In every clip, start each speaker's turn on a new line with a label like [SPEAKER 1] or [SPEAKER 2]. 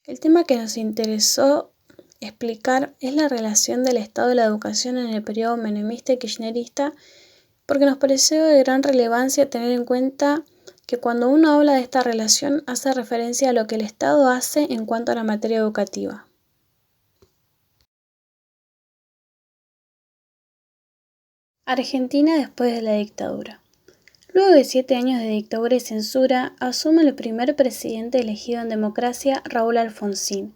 [SPEAKER 1] El tema que nos interesó explicar es la relación del Estado y la educación en el periodo menemista y kirchnerista, porque nos pareció de gran relevancia tener en cuenta que cuando uno habla de esta relación hace referencia a lo que el Estado hace en cuanto a la materia educativa. Argentina después de la dictadura. Luego de 7 años de dictadura y censura, asume el primer presidente elegido en democracia, Raúl Alfonsín.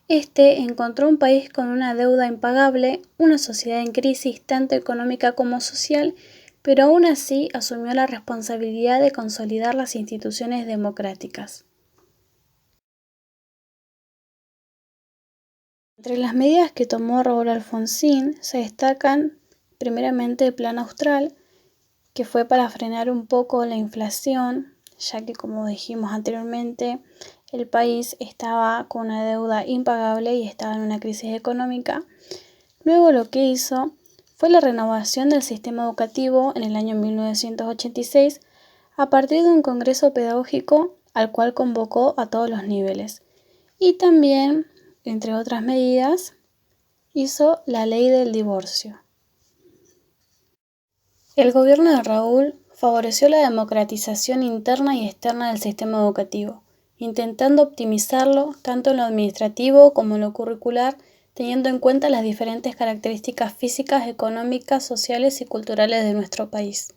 [SPEAKER 1] Este encontró un país con una deuda impagable, una sociedad en crisis tanto económica como social, pero aún así asumió la responsabilidad de consolidar las instituciones democráticas. Entre las medidas que tomó Raúl Alfonsín se destacan primeramente el Plan Austral, que fue para frenar un poco la inflación, ya que como dijimos anteriormente, el país estaba con una deuda impagable y estaba en una crisis económica. Luego lo que hizo fue la renovación del sistema educativo en el año 1986 a partir de un congreso pedagógico al cual convocó a todos los niveles. Y también, entre otras medidas, hizo la ley del divorcio. El gobierno de Raúl favoreció la democratización interna y externa del sistema educativo, intentando optimizarlo tanto en lo administrativo como en lo curricular, teniendo en cuenta las diferentes características físicas, económicas, sociales y culturales de nuestro país.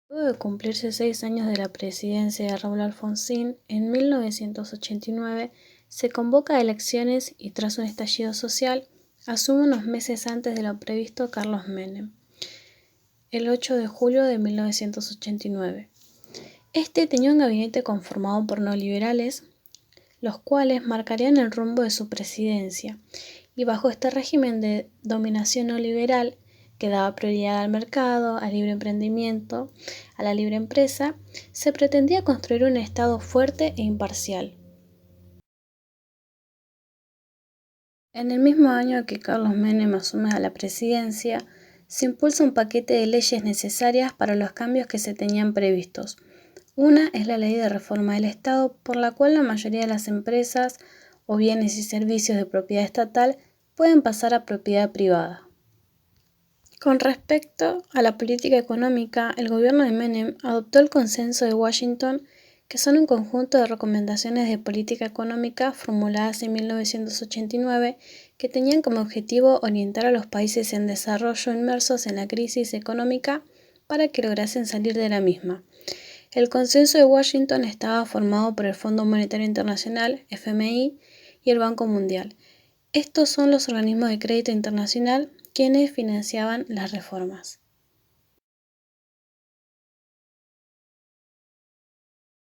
[SPEAKER 1] Luego de cumplirse 6 años de la presidencia de Raúl Alfonsín, en 1989 se convoca a elecciones y tras un estallido social, asume unos meses antes de lo previsto Carlos Menem, el 8 de julio de 1989. Este tenía un gabinete conformado por neoliberales, los cuales marcarían el rumbo de su presidencia, y bajo este régimen de dominación neoliberal, que daba prioridad al mercado, al libre emprendimiento, a la libre empresa, se pretendía construir un Estado fuerte e imparcial. En el mismo año que Carlos Menem asume a la presidencia, se impulsa un paquete de leyes necesarias para los cambios que se tenían previstos. Una es la Ley de Reforma del Estado, por la cual la mayoría de las empresas o bienes y servicios de propiedad estatal pueden pasar a propiedad privada. Con respecto a la política económica, el gobierno de Menem adoptó el Consenso de Washington, que son un conjunto de recomendaciones de política económica formuladas en 1989 que tenían como objetivo orientar a los países en desarrollo inmersos en la crisis económica para que lograsen salir de la misma. El Consenso de Washington estaba formado por el Fondo Monetario Internacional, FMI, y el Banco Mundial. Estos son los organismos de crédito internacional quienes financiaban las reformas.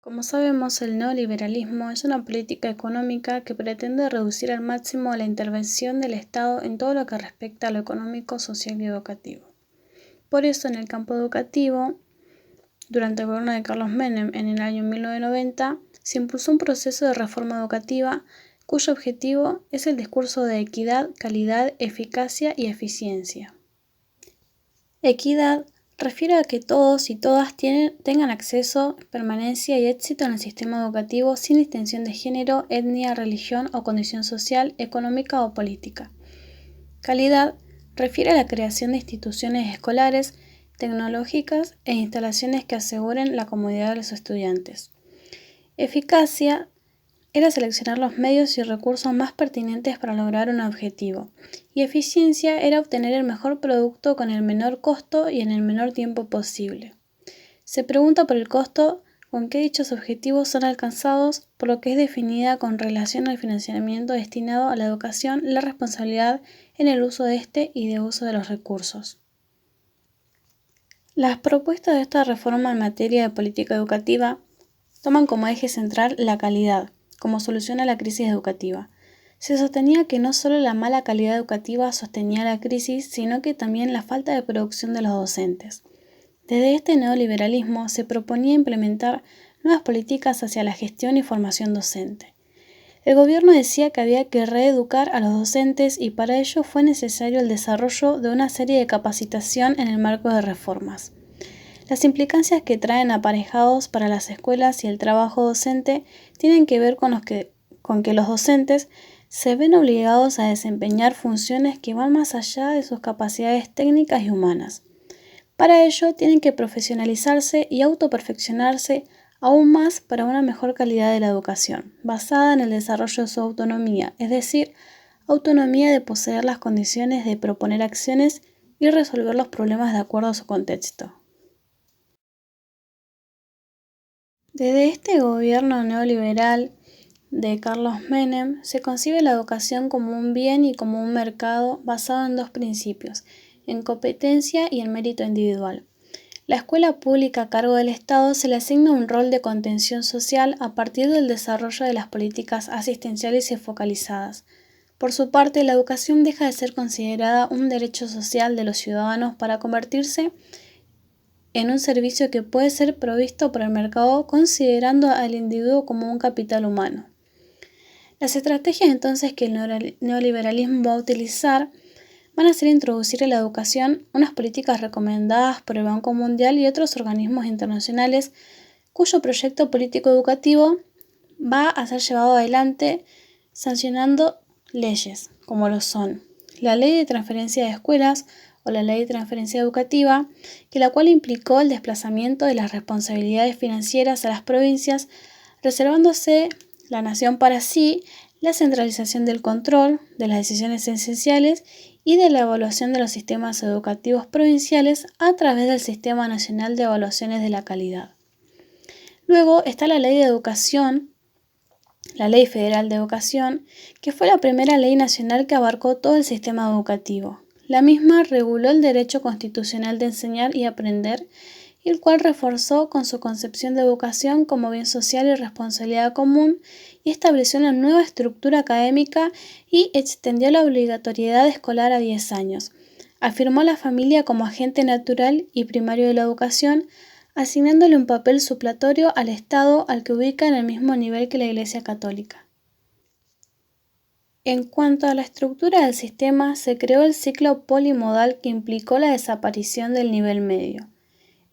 [SPEAKER 1] Como sabemos, el neoliberalismo es una política económica que pretende reducir al máximo la intervención del Estado en todo lo que respecta a lo económico, social y educativo. Por eso, en el campo educativo, durante el gobierno de Carlos Menem en el año 1990, se impulsó un proceso de reforma educativa cuyo objetivo es el discurso de equidad, calidad, eficacia y eficiencia. Equidad refiere a que todos y todas tengan acceso, permanencia y éxito en el sistema educativo sin distinción de género, etnia, religión o condición social, económica o política. Calidad refiere a la creación de instituciones escolares, tecnológicas e instalaciones que aseguren la comodidad de los estudiantes. Eficacia era seleccionar los medios y recursos más pertinentes para lograr un objetivo, y eficiencia era obtener el mejor producto con el menor costo y en el menor tiempo posible. Se pregunta por el costo con que dichos objetivos son alcanzados, por lo que es definida con relación al financiamiento destinado a la educación la responsabilidad en el uso de este y de uso de los recursos. Las propuestas de esta reforma en materia de política educativa toman como eje central la calidad, como solución a la crisis educativa. Se sostenía que no solo la mala calidad educativa sostenía la crisis, sino que también la falta de producción de los docentes. Desde este neoliberalismo se proponía implementar nuevas políticas hacia la gestión y formación docente. El gobierno decía que había que reeducar a los docentes y para ello fue necesario el desarrollo de una serie de capacitación en el marco de reformas. Las implicancias que traen aparejados para las escuelas y el trabajo docente tienen que ver con que los docentes se ven obligados a desempeñar funciones que van más allá de sus capacidades técnicas y humanas. Para ello, tienen que profesionalizarse y autoperfeccionarse aún más para una mejor calidad de la educación, basada en el desarrollo de su autonomía, es decir, autonomía de poseer las condiciones de proponer acciones y resolver los problemas de acuerdo a su contexto. Desde este gobierno neoliberal de Carlos Menem se concibe la educación como un bien y como un mercado basado en dos principios, en competencia y en mérito individual. La escuela pública a cargo del Estado se le asigna un rol de contención social a partir del desarrollo de las políticas asistenciales y focalizadas. Por su parte, la educación deja de ser considerada un derecho social de los ciudadanos para convertirse en un servicio que puede ser provisto por el mercado considerando al individuo como un capital humano. Las estrategias entonces que el neoliberalismo va a utilizar van a ser introducir en la educación unas políticas recomendadas por el Banco Mundial y otros organismos internacionales cuyo proyecto político educativo va a ser llevado adelante sancionando leyes, como lo son la Ley de Transferencia de Escuelas o la Ley de Transferencia Educativa, que la cual implicó el desplazamiento de las responsabilidades financieras a las provincias, reservándose la nación para sí, la centralización del control de las decisiones esenciales y de la evaluación de los sistemas educativos provinciales a través del Sistema Nacional de Evaluaciones de la Calidad. Luego está la Ley de Educación, la Ley Federal de Educación, que fue la primera ley nacional que abarcó todo el sistema educativo. La misma reguló el derecho constitucional de enseñar y aprender, y el cual reforzó con su concepción de educación como bien social y responsabilidad común, y estableció una nueva estructura académica y extendió la obligatoriedad escolar a 10 años. Afirmó a la familia como agente natural y primario de la educación, asignándole un papel supletorio al Estado al que ubica en el mismo nivel que la Iglesia Católica. En cuanto a la estructura del sistema, se creó el ciclo polimodal que implicó la desaparición del nivel medio.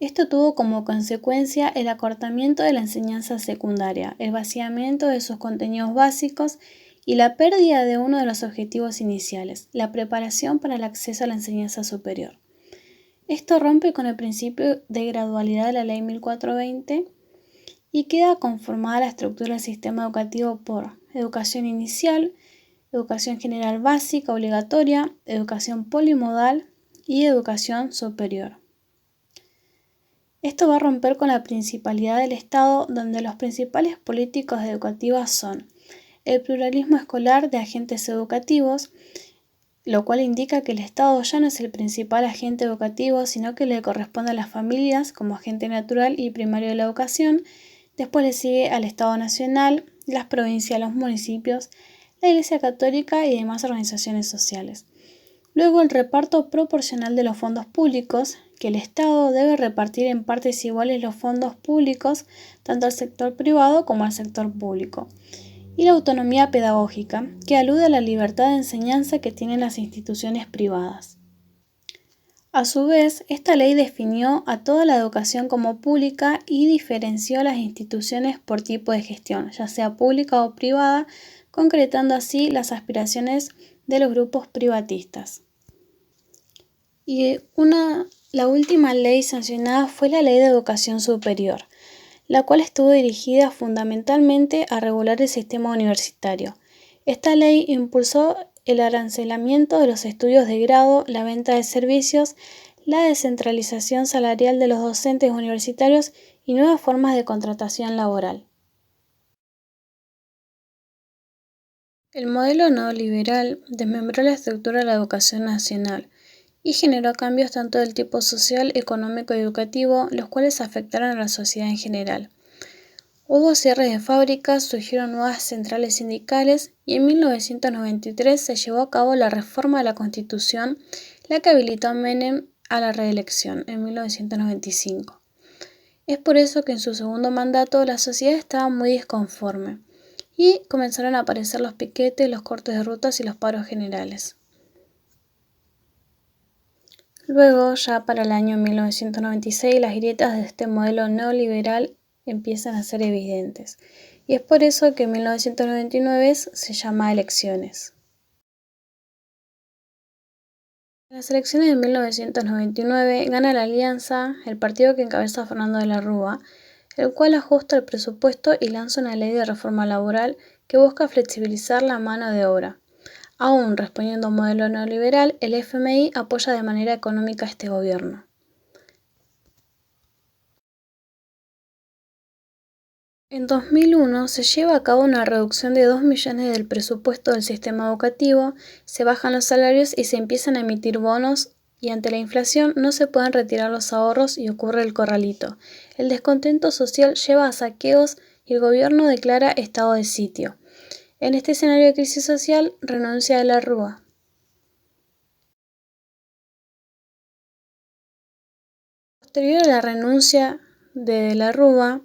[SPEAKER 1] Esto tuvo como consecuencia el acortamiento de la enseñanza secundaria, el vaciamiento de sus contenidos básicos y la pérdida de uno de los objetivos iniciales, la preparación para el acceso a la enseñanza superior. Esto rompe con el principio de gradualidad de la Ley 1420 y queda conformada la estructura del sistema educativo por educación inicial, educación general básica obligatoria, educación polimodal y educación superior. Esto va a romper con la principalidad del Estado, donde los principales políticas educativas son el pluralismo escolar de agentes educativos, lo cual indica que el Estado ya no es el principal agente educativo, sino que le corresponde a las familias como agente natural y primario de la educación. Después le sigue al Estado Nacional, las provincias, los municipios, la Iglesia Católica y demás organizaciones sociales. Luego el reparto proporcional de los fondos públicos, que el Estado debe repartir en partes iguales los fondos públicos tanto al sector privado como al sector público. Y la autonomía pedagógica, que alude a la libertad de enseñanza que tienen las instituciones privadas. A su vez, esta ley definió a toda la educación como pública y diferenció las instituciones por tipo de gestión, ya sea pública o privada, concretando así las aspiraciones de los grupos privatistas. Y la última ley sancionada fue la Ley de Educación Superior, la cual estuvo dirigida fundamentalmente a regular el sistema universitario. Esta ley impulsó el arancelamiento de los estudios de grado, la venta de servicios, la descentralización salarial de los docentes universitarios y nuevas formas de contratación laboral. El modelo neoliberal desmembró la estructura de la educación nacional y generó cambios tanto del tipo social, económico y educativo, los cuales afectaron a la sociedad en general. Hubo cierres de fábricas, surgieron nuevas centrales sindicales y en 1993 se llevó a cabo la reforma de la Constitución, la que habilitó a Menem a la reelección en 1995. Es por eso que en su segundo mandato la sociedad estaba muy disconforme y comenzaron a aparecer los piquetes, los cortes de rutas y los paros generales. Luego, ya para el año 1996, las grietas de este modelo neoliberal empiezan a ser evidentes. Y es por eso que 1999 se llama elecciones. En las elecciones de 1999 gana la Alianza, el partido que encabeza Fernando de la Rúa, el cual ajusta el presupuesto y lanza una ley de reforma laboral que busca flexibilizar la mano de obra. Aún respondiendo a un modelo neoliberal, el FMI apoya de manera económica este gobierno. En 2001 se lleva a cabo una reducción de 2 millones del presupuesto del sistema educativo, se bajan los salarios y se empiezan a emitir bonos y ante la inflación no se pueden retirar los ahorros y ocurre el corralito. El descontento social lleva a saqueos y el gobierno declara estado de sitio. En este escenario de crisis social renuncia de la Rúa. Posterior a la renuncia de la Rúa,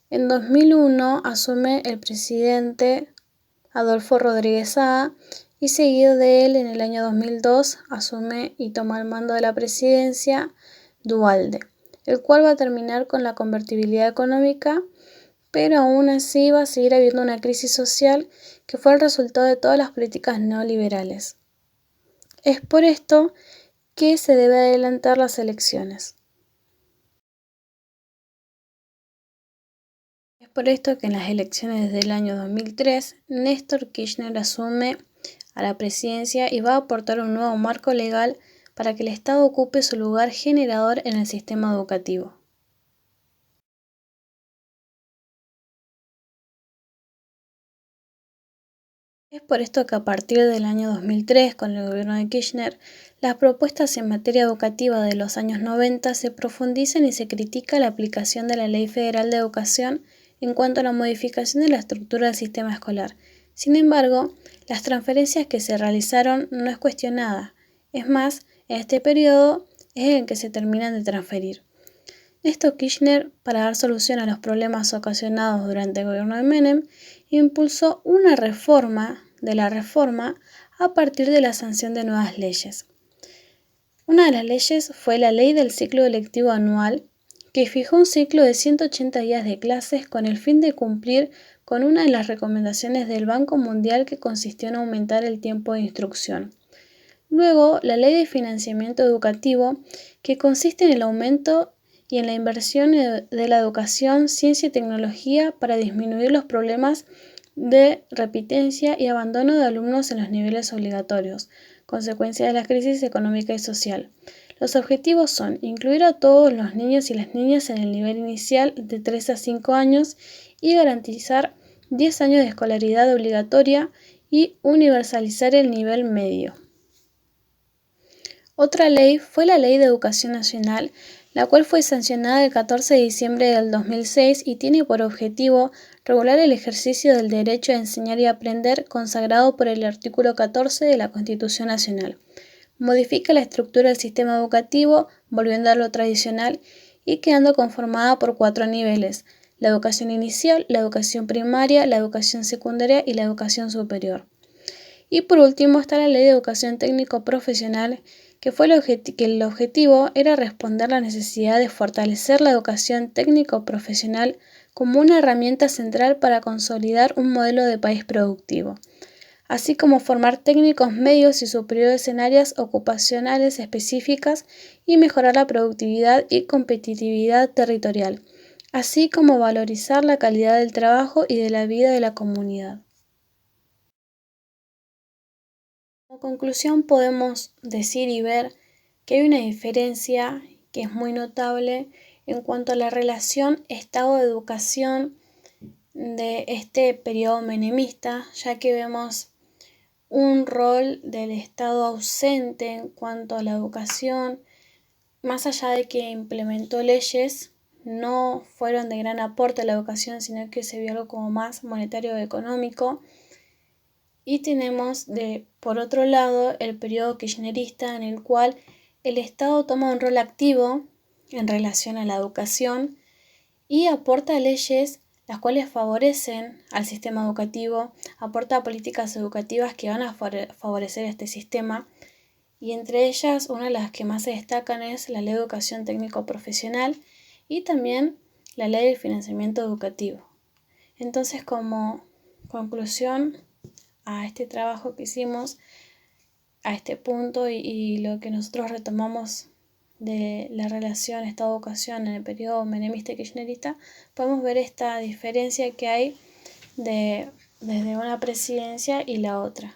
[SPEAKER 1] en 2001 asume el presidente Adolfo Rodríguez Saa y seguido de él en el año 2002 asume y toma el mando de la presidencia Duhalde, el cual va a terminar con la convertibilidad económica, pero aún así va a seguir habiendo una crisis social que fue el resultado de todas las políticas neoliberales. Es por esto que se debe adelantar las elecciones. Es por esto que en las elecciones del año 2003, Néstor Kirchner asume a la presidencia y va a aportar un nuevo marco legal para que el Estado ocupe su lugar generador en el sistema educativo. Es por esto que a partir del año 2003, con el gobierno de Kirchner, las propuestas en materia educativa de los años 90 se profundizan y se critica la aplicación de la Ley Federal de Educación en cuanto a la modificación de la estructura del sistema escolar. Sin embargo, las transferencias que se realizaron no es cuestionada. Es más, en este periodo es en que se terminan de transferir. Néstor Kirchner, para dar solución a los problemas ocasionados durante el gobierno de Menem, impulsó una reforma de la reforma a partir de la sanción de nuevas leyes. Una de las leyes fue la Ley del Ciclo Lectivo Anual, que fijó un ciclo de 180 días de clases con el fin de cumplir con una de las recomendaciones del Banco Mundial que consistió en aumentar el tiempo de instrucción. Luego, la Ley de Financiamiento Educativo, que consiste en el aumento y en la inversión de la educación, ciencia y tecnología para disminuir los problemas de repitencia y abandono de alumnos en los niveles obligatorios, consecuencia de la crisis económica y social. Los objetivos son incluir a todos los niños y las niñas en el nivel inicial de 3 a 5 años y garantizar 10 años de escolaridad obligatoria y universalizar el nivel medio. Otra ley fue la Ley de Educación Nacional, la cual fue sancionada el 14 de diciembre del 2006 y tiene por objetivo regular el ejercicio del derecho a enseñar y aprender consagrado por el artículo 14 de la Constitución Nacional. Modifica la estructura del sistema educativo, volviendo a lo tradicional y quedando conformada por 4 niveles: la educación inicial, la educación primaria, la educación secundaria y la educación superior. Y por último está la Ley de Educación Técnico Profesional, que el objetivo era responder a la necesidad de fortalecer la educación técnico-profesional como una herramienta central para consolidar un modelo de país productivo, así como formar técnicos medios y superiores en áreas ocupacionales específicas y mejorar la productividad y competitividad territorial, así como valorizar la calidad del trabajo y de la vida de la comunidad. Como conclusión podemos decir y ver que hay una diferencia que es muy notable en cuanto a la relación Estado-educación de este periodo menemista, ya que vemos un rol del Estado ausente en cuanto a la educación, más allá de que implementó leyes, no fueron de gran aporte a la educación, sino que se vio algo como más monetario o económico. Y tenemos por otro lado el periodo kirchnerista en el cual el Estado toma un rol activo en relación a la educación y aporta leyes las cuales favorecen al sistema educativo, aporta políticas educativas que van a favorecer este sistema y entre ellas una de las que más se destacan es la Ley de Educación Técnico Profesional y también la Ley del Financiamiento Educativo. Entonces, como conclusión a este trabajo que hicimos, a este punto y lo que nosotros retomamos de la relación Estado-Educación en el periodo menemista y kirchnerista, podemos ver esta diferencia que hay desde una presidencia y la otra.